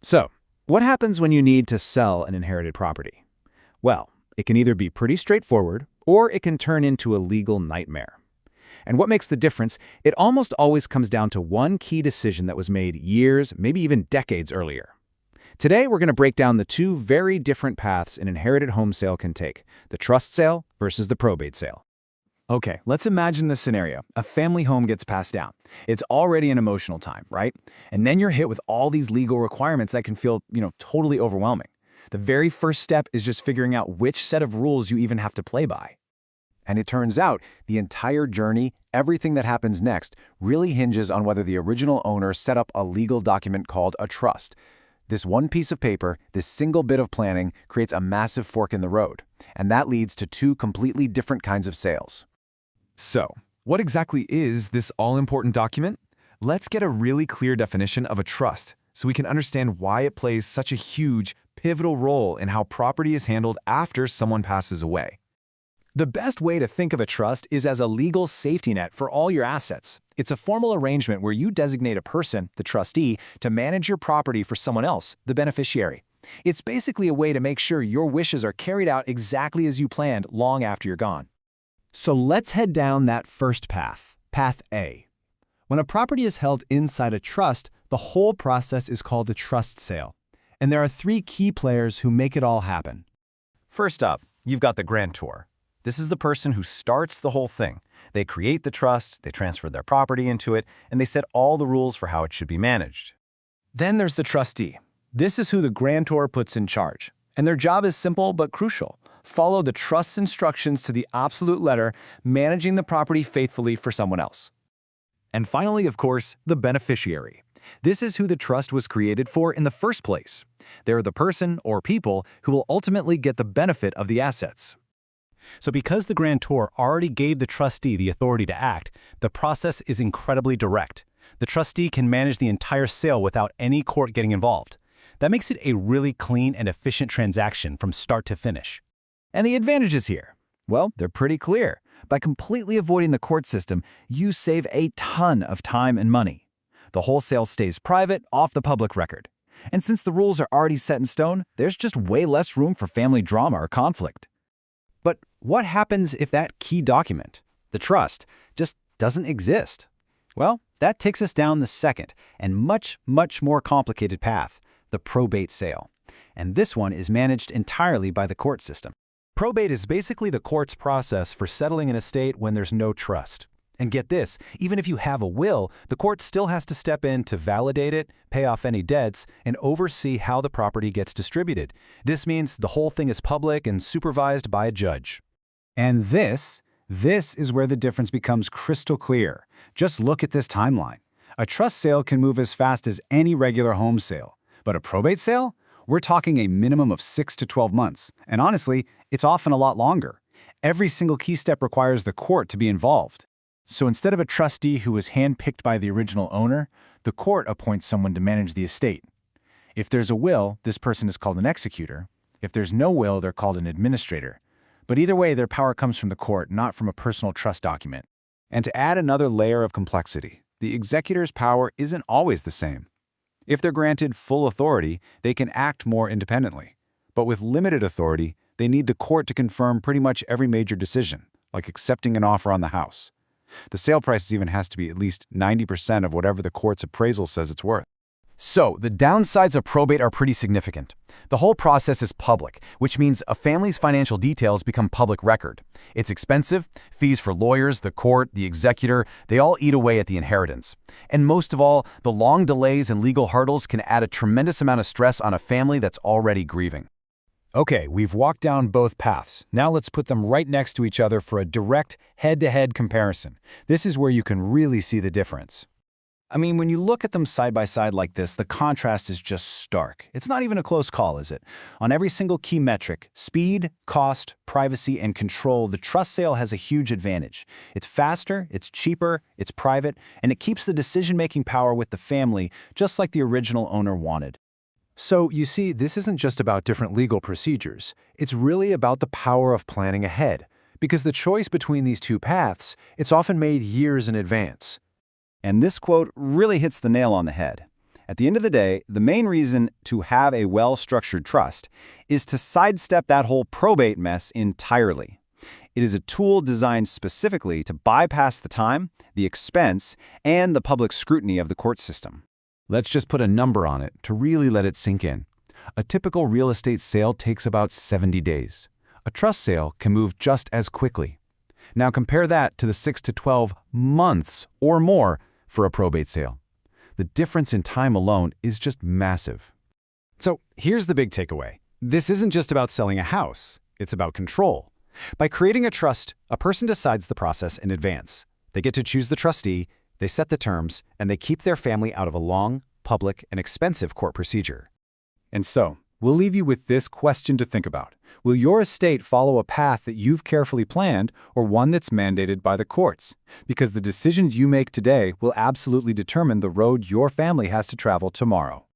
So, what happens when you need to sell an inherited property? Well, it can either be pretty straightforward, or it can turn into a legal nightmare. And what makes the difference? It almost always comes down to one key decision that was made years, maybe even decades earlier. Today, we're going to break down the two very different paths an inherited home sale can take, the trust sale versus the probate sale. Okay, let's imagine this scenario. A family home gets passed down. It's already an emotional time, right? And then you're hit with all these legal requirements that can feel, totally overwhelming. The very first step is just figuring out which set of rules you even have to play by. And it turns out the entire journey, everything that happens next, really hinges on whether the original owner set up a legal document called a trust. This one piece of paper, this single bit of planning, creates a massive fork in the road. And that leads to two completely different kinds of sales. So, what exactly is this all-important document? Let's get a really clear definition of a trust so we can understand why it plays such a huge, pivotal role in how property is handled after someone passes away. The best way to think of a trust is as a legal safety net for all your assets. It's a formal arrangement where you designate a person, the trustee, to manage your property for someone else, the beneficiary. It's basically a way to make sure your wishes are carried out exactly as you planned long after you're gone. So let's head down that first path, Path A. When a property is held inside a trust, the whole process is called a trust sale. And there are three key players who make it all happen. First up, you've got the grantor. This is the person who starts the whole thing. They create the trust, they transfer their property into it, and they set all the rules for how it should be managed. Then there's the trustee. This is who the grantor puts in charge. And their job is simple but crucial. Follow the trust's instructions to the absolute letter, managing the property faithfully for someone else. And finally, of course, the beneficiary. This is who the trust was created for in the first place. They're the person or people who will ultimately get the benefit of the assets. So because the grantor already gave the trustee the authority to act, the process is incredibly direct. The trustee can manage the entire sale without any court getting involved. That makes it a really clean and efficient transaction from start to finish. And the advantages here? Well, they're pretty clear. By completely avoiding the court system, you save a ton of time and money. The whole sale stays private, off the public record. And since the rules are already set in stone, there's just way less room for family drama or conflict. But what happens if that key document, the trust, just doesn't exist? Well, that takes us down the second and much more complicated path, the probate sale. And this one is managed entirely by the court system. Probate is basically the court's process for settling an estate when there's no trust. And get this, even if you have a will, the court still has to step in to validate it, pay off any debts, and oversee how the property gets distributed. This means the whole thing is public and supervised by a judge. And this is where the difference becomes crystal clear. Just look at this timeline. A trust sale can move as fast as any regular home sale. But a probate sale? We're talking a minimum of 6 to 12 months. And honestly, it's often a lot longer. Every single key step requires the court to be involved. So instead of a trustee who was handpicked by the original owner, the court appoints someone to manage the estate. If there's a will, this person is called an executor. If there's no will, they're called an administrator. But either way, their power comes from the court, not from a personal trust document. And to add another layer of complexity, the executor's power isn't always the same. If they're granted full authority, they can act more independently. But with limited authority, they need the court to confirm pretty much every major decision, like accepting an offer on the house. The sale price even has to be at least 90% of whatever the court's appraisal says it's worth. So, the downsides of probate are pretty significant. The whole process is public, which means a family's financial details become public record. It's expensive, fees for lawyers, the court, the executor, they all eat away at the inheritance. And most of all, the long delays and legal hurdles can add a tremendous amount of stress on a family that's already grieving. Okay, we've walked down both paths. Now let's put them right next to each other for a direct, head-to-head comparison. This is where you can really see the difference. I mean, when you look at them side by side like this, the contrast is just stark. It's not even a close call, is it? On every single key metric, speed, cost, privacy, and control, the trust sale has a huge advantage. It's faster, it's cheaper, it's private, and it keeps the decision-making power with the family, just like the original owner wanted. So, you see, this isn't just about different legal procedures. It's really about the power of planning ahead. Because the choice between these two paths, it's often made years in advance. And this quote really hits the nail on the head. At the end of the day, the main reason to have a well-structured trust is to sidestep that whole probate mess entirely. It is a tool designed specifically to bypass the time, the expense, and the public scrutiny of the court system. Let's just put a number on it to really let it sink in. A typical real estate sale takes about 70 days. A trust sale can move just as quickly. Now compare that to the 6 to 12 months or more for a probate sale. The difference in time alone is just massive. So here's the big takeaway. This isn't just about selling a house. It's about control. By creating a trust, a person decides the process in advance. They get to choose the trustee, they set the terms, and they keep their family out of a long, public, and expensive court procedure. And so, we'll leave you with this question to think about. Will your estate follow a path that you've carefully planned or one that's mandated by the courts? Because the decisions you make today will absolutely determine the road your family has to travel tomorrow.